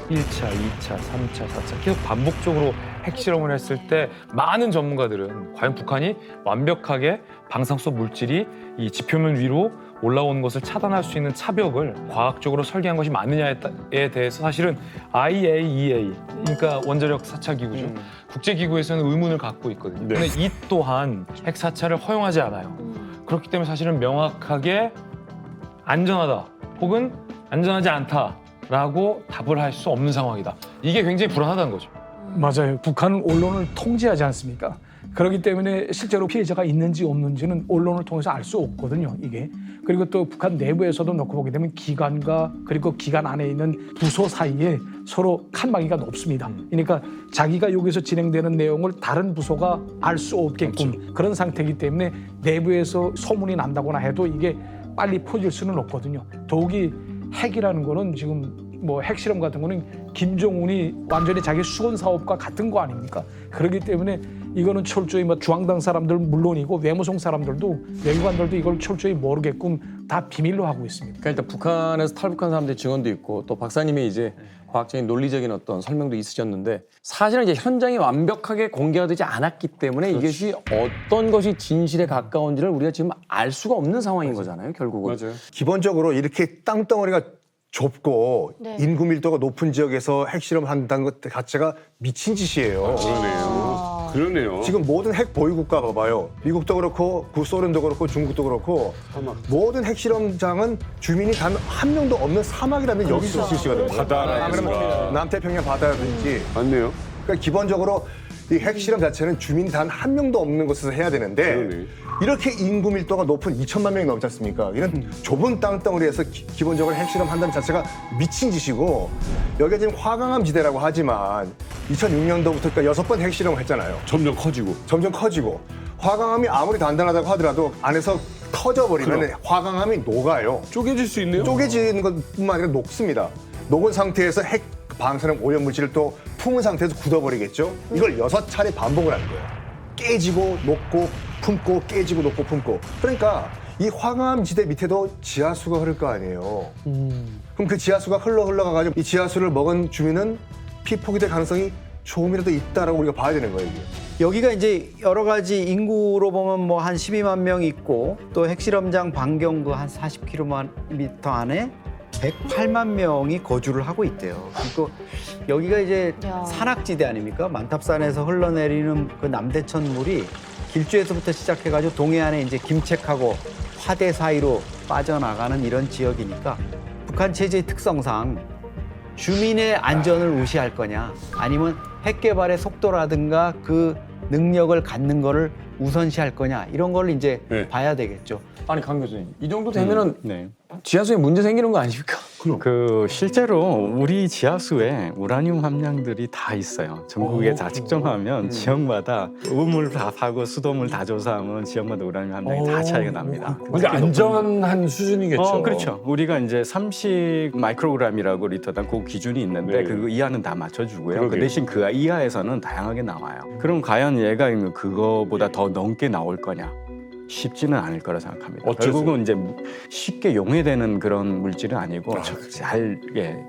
1차, 2차, 3차, 4차 계속 반복적으로 핵실험을 했을 때 많은 전문가들은 과연 북한이 완벽하게 방사성 물질이 이 지표면 위로 올라오는 것을 차단할 수 있는 차벽을 과학적으로 설계한 것이 맞느냐에 대해서 사실은 IAEA, 그러니까 원자력 사찰 기구죠. 국제기구에서는 의문을 갖고 있거든요. 네. 근데 이 또한 핵 사찰을 허용하지 않아요. 그렇기 때문에 사실은 명확하게 안전하다 혹은 안전하지 않다라고 답을 할 수 없는 상황이다. 이게 굉장히 불안하다는 거죠. 맞아요. 북한은 언론을 통제하지 않습니까? 그렇기 때문에 실제로 피해자가 있는지 없는지는 언론을 통해서 알 수 없거든요, 이게. 그리고 또 북한 내부에서도 놓고 보게 되면 기관과 그리고 기관 안에 있는 부서 사이에 서로 칸막이가 높습니다. 그러니까 자기가 여기서 진행되는 내용을 다른 부서가 알 수 없게끔 그런 상태이기 때문에 내부에서 소문이 난다거나 해도 이게 빨리 퍼질 수는 없거든요. 더욱이 핵이라는 거는 지금 뭐 핵실험 같은 거는 김정은이 완전히 자기 수건 사업과 같은 거 아닙니까? 그렇기 때문에 이거는 철저히 뭐 중앙당 사람들 물론이고 외무성 사람들도 외교관들도 이걸 철저히 모르게끔 다 비밀로 하고 있습니다. 그러니까 일단 북한에서 탈북한 사람들의 증언도 있고 또 박사님의 이제 과학적인 논리적인 어떤 설명도 있으셨는데 사실은 이제 현장이 완벽하게 공개가 되지 않았기 때문에 이것이 어떤 것이 진실에 가까운지를 우리가 지금 알 수가 없는 상황인 거잖아요, 결국은. 맞아요. 기본적으로 이렇게 땅덩어리가 좁고 네. 인구 밀도가 높은 지역에서 핵실험을 한다는 것 자체가 미친 짓이에요. 그러네요. 지금 모든 핵 보유국가 봐봐요. 미국도 그렇고 구소련도 그렇고 중국도 그렇고 모든 핵실험장은 주민이 단 한 명도 없는 사막이라면 여기서 실시가 됩니다. 바다라든가. 남태평양 바다라든지. 맞네요. 그러니까 기본적으로 이 핵실험 자체는 주민이 단 한 명도 없는 곳에서 해야 되는데 그러네. 이렇게 인구 밀도가 높은 2천만 명이 넘지 않습니까? 이런 좁은 땅덩어리에서 기본적으로 핵실험 한다는 자체가 미친 짓이고 여기가 지금 화강암 지대라고 하지만 2006년도부터 그러니까 6번 핵실험을 했잖아요. 점점 커지고. 점점 커지고 화강암이 아무리 단단하다고 하더라도 안에서 터져버리면 그럼. 화강암이 녹아요. 쪼개질 수 있네요. 쪼개지는 것뿐만 아니라 녹습니다. 녹은 상태에서 핵 방사능 오염물질을 또 품은 상태에서 굳어버리겠죠. 이걸 6차례 반복을 하는 거예요. 깨지고 녹고 품고 깨지고 녹고 품고. 그러니까 이 화강암 지대 밑에도 지하수가 흐를 거 아니에요. 그럼 그 지하수가 흘러가가지고 이 지하수를 먹은 주민은 피폭이 될 가능성이 조금이라도 있다라고 우리가 봐야 되는 거예요, 이게. 여기가 이제 여러 가지 인구로 보면 뭐 한 12만 명 있고 또 핵실험장 반경 그 한 40km 안에 108만 명이 거주를 하고 있대요. 그리고 여기가 이제 야. 산악지대 아닙니까? 만탑산에서 흘러내리는 그 남대천 물이 길주에서부터 시작해가지고 동해안에 이제 김책하고 화대 사이로 빠져나가는 이런 지역이니까 북한 체제의 특성상 주민의 안전을 우시할 거냐 아니면 핵 개발의 속도라든가 그 능력을 갖는 거를 우선시할 거냐 이런 걸 이제 네. 봐야 되겠죠. 아니 강 교수님 이 정도 되면은 네. 지하수에 문제 생기는 거 아닙니까? 그 실제로 우리 지하수에 우라늄 함량들이 다 있어요. 전국에 다 측정하면 지역마다 우물 다 파고 수도물 다 조사하면 지역마다 우라늄 함량이 다 차이가 납니다. 근데 안전한 수준이겠죠. 그렇죠. 우리가 이제 30 마이크로그램이라고 리터당 그 기준이 있는데 네. 그 이하는 다 맞춰주고요. 그 그러게요. 대신 그 이하에서는 다양하게 나와요. 그럼 과연 얘가 그거보다 더 넘게 나올 거냐? 쉽지는 않을 거라 생각합니다. 어째서요? 결국은 이제 쉽게 용해되는 그런 물질은 아니고 잘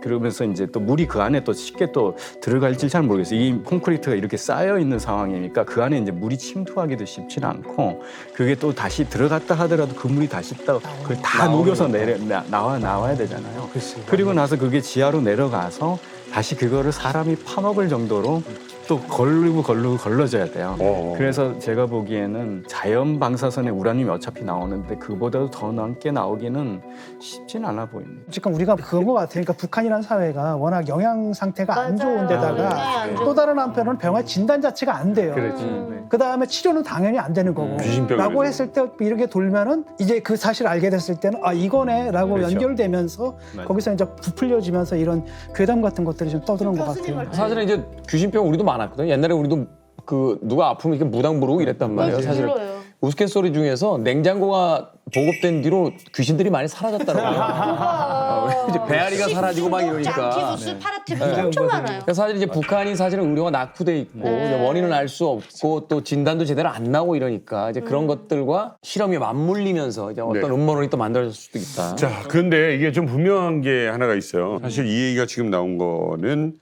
그러면서 이제 또 물이 그 안에 또 쉽게 또 들어갈지 잘 모르겠어요. 이 콘크리트가 이렇게 쌓여 있는 상황이니까 그 안에 이제 물이 침투하기도 쉽지는 않고 그게 또 다시 들어갔다 하더라도 그 물이 다시 그걸 다 녹여서 나와야 되잖아요. 그리고 나서 그게 지하로 내려가서 다시 그거를 사람이 파먹을 정도로 또 걸러져야 돼요. 그래서 제가 보기에는 자연 방사선에 우라늄이 어차피 나오는데 그보다도 더 넘게 나오기는 쉽진 않아 보입니다. 지금 우리가 그런 것 같아요. 그러니까 북한이라는 사회가 워낙 영양 상태가 안 좋은 굉장히 데다가 안 또 다른 한편으로는 병의 진단 자체가 안 돼요. 그렇지. 네. 그다음에 치료는 당연히 안 되는 거고. 귀신병이죠. 라고 했을 때 이렇게 돌면은 이제 그 사실 알게 됐을 때는 아 이거네라고 그렇죠. 연결되면서 맞아요. 거기서 이제 부풀려지면서 이런 괴담 같은 것들이 좀 떠드는 것 교수님 같아요. 사실은 이제 귀신병 우리도 많았거든요. 옛날에 우리도 그 누가 아프면 이렇게 무당 부르고 이랬단 말이에요. 사실은. 불러요. 우스갯소리 중에서 냉장고가 보급된 뒤로 귀신들이 많이 사라졌더라고요. 이제 배앓이가 사라지고 막 이러니까. 악티브스, 파라티브스 엄청 많아요. 그러니까 사실 이제 북한이 사실은 의료가 낙후돼 있고 이제 원인은 알 수 없고 또 진단도 제대로 안 나오고 이러니까 이제 그런 것들과 실험이 맞물리면서 이제 어떤 네. 음모론이 또 만들어질 수도 있다. 자, 그런데 이게 좀 분명한 게 하나가 있어요. 사실 이 얘기가 지금 나온 거는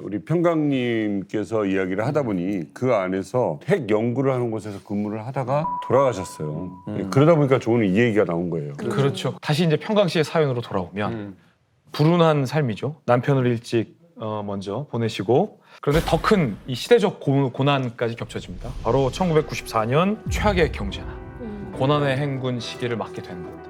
우리 평강님께서 이야기를 하다 보니 그 안에서 핵 연구를 하는 곳에서 근무를 하다가 돌아가셨어요. 그러다 보니까 오늘 이 얘기가 나온 거예요. 그렇죠. 다시 이제 평강 씨의 사연으로 돌아오면 불운한 삶이죠. 남편을 일찍 먼저 보내시고 그런데 더 큰 이 시대적 고난까지 겹쳐집니다. 바로 1994년 최악의 경제난, 고난의 행군 시기를 맞게 된 겁니다.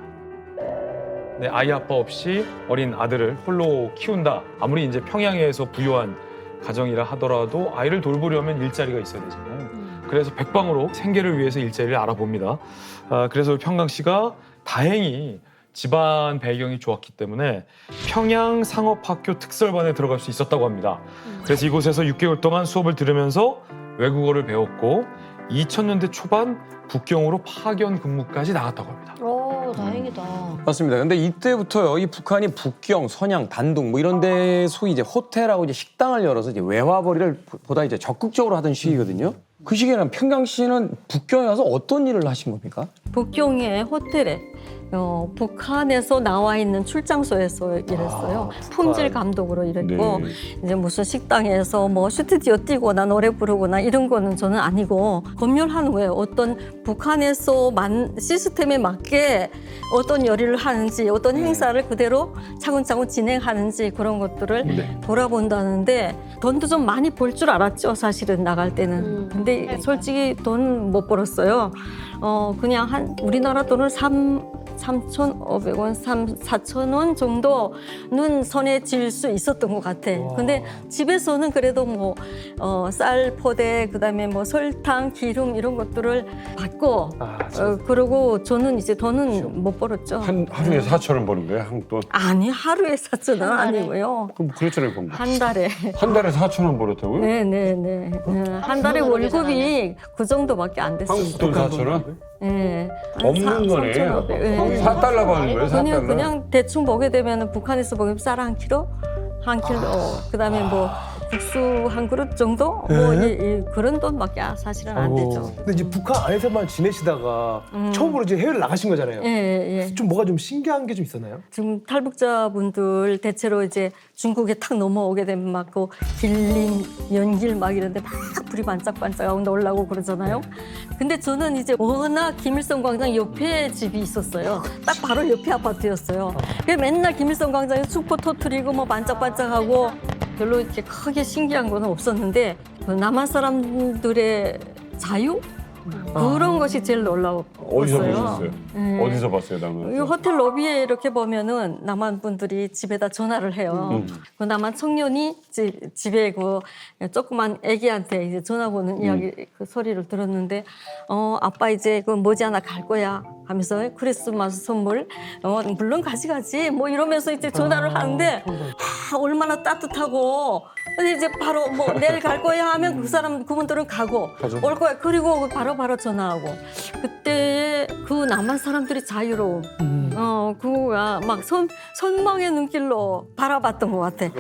네, 아이 아빠 없이 어린 아들을 홀로 키운다. 아무리 이제 평양에서 부유한 가정이라 하더라도 아이를 돌보려면 일자리가 있어야 되잖아요. 그래서 백방으로 생계를 위해서 일자리를 알아봅니다. 그래서 평강 씨가 다행히 집안 배경이 좋았기 때문에 평양 상업학교 특설반에 들어갈 수 있었다고 합니다. 그래서 이곳에서 6개월 동안 수업을 들으면서 외국어를 배웠고 2000년대 초반 북경으로 파견 근무까지 나갔다고 합니다. 오, 다행이다. 맞습니다. 근데 이때부터요, 이 북한이 북경, 선양, 단둥 뭐 이런 데 소위 이제 호텔하고 이제 식당을 열어서 이제 외화벌이를 보다 이제 적극적으로 하던 시기거든요. 그 시기에는 평강 씨는 북경에 가서 어떤 일을 하신 겁니까? 북경의 호텔에 북한에서 나와 있는 출장소에서 일했어요. 품질 감독으로 일했고 네. 이제 무슨 식당에서 뭐 스튜디오 뛰거나 노래 부르거나 이런 거는 저는 아니고 검열하는 거예요. 어떤 북한에서 시스템에 맞게 어떤 요리를 하는지 어떤 행사를 그대로 차근차근 진행하는지 그런 것들을 돌아본다는데 돈도 좀 많이 벌 줄 알았죠. 사실은 나갈 때는. 근데 솔직히 돈 못 벌었어요. 그냥 우리나라 돈을 3,500원, 4,000원 정도는 손에 쥘 수 있었던 것 같아. 근데 집에서는 그래도 뭐 쌀 포대, 그다음에 뭐 설탕, 기름 이런 것들을 받고 그리고 저는 이제 돈은 못 벌었죠. 하루에 4,000원 버는 거예요, 한국 돈? 아니 하루에 4,000원 아니고요. 그럼 그렇잖아요, 번 거. 한 달에. 한 달에 4,000원 벌었다고요? 네네네. 한 달에 월급이 그 정도밖에 안 됐어요. 한국 돈 4,000원? 네. 없는 거네. 3,500. 네. 4달러 받는 거예요, 4달러? 그냥 대충 보게 되면 북한에서 보면 쌀 한 킬로, 그다음에 뭐 국수 한 그릇 정도, 뭐 그런 돈밖에 사실은 안 되죠. 근데 이제 북한 안에서만 지내시다가 처음으로 이제 해외를 나가신 거잖아요. 예. 좀 뭐가 좀 신기한 게 좀 있었나요? 지금 탈북자분들 대체로 이제 중국에 탁 넘어오게 되면 막 그 길림, 연길 막 이런데 막 불이 반짝반짝하고 놀라고 그러잖아요. 근데 저는 이제 워낙 김일성 광장 옆에 집이 있었어요. 딱 바로 옆에 아파트였어요. 그래서 맨날 김일성 광장에 슈퍼 터트리고 뭐 반짝반짝하고 별로 이렇게 크게 신기한 건 없었는데 그 남한 사람들의 자유? 그런 것이 제일 놀라웠어요. 어디서 보셨어요? 네. 어디서 봤어요, 이 나는? 호텔 로비에 이렇게 보면은 남한 분들이 집에다 전화를 해요. 그 남한 청년이 집에 그 조그만 아기한테 이제 전화 거는 이야기 그 소리를 들었는데 아빠 이제 그 머지않아 갈 거야 하면서 크리스마스 선물 물론 가져가지 뭐 이러면서 이제 전화를 하는데 얼마나 따뜻하고 근데 이제 바로 뭐 내일 갈 거야 하면 그분들은 가고 올 거야 그리고 바로 전화하고 그때 그 남한 사람들이 자유로움 그거가 막 선망의 눈길로 바라봤던 것 같아.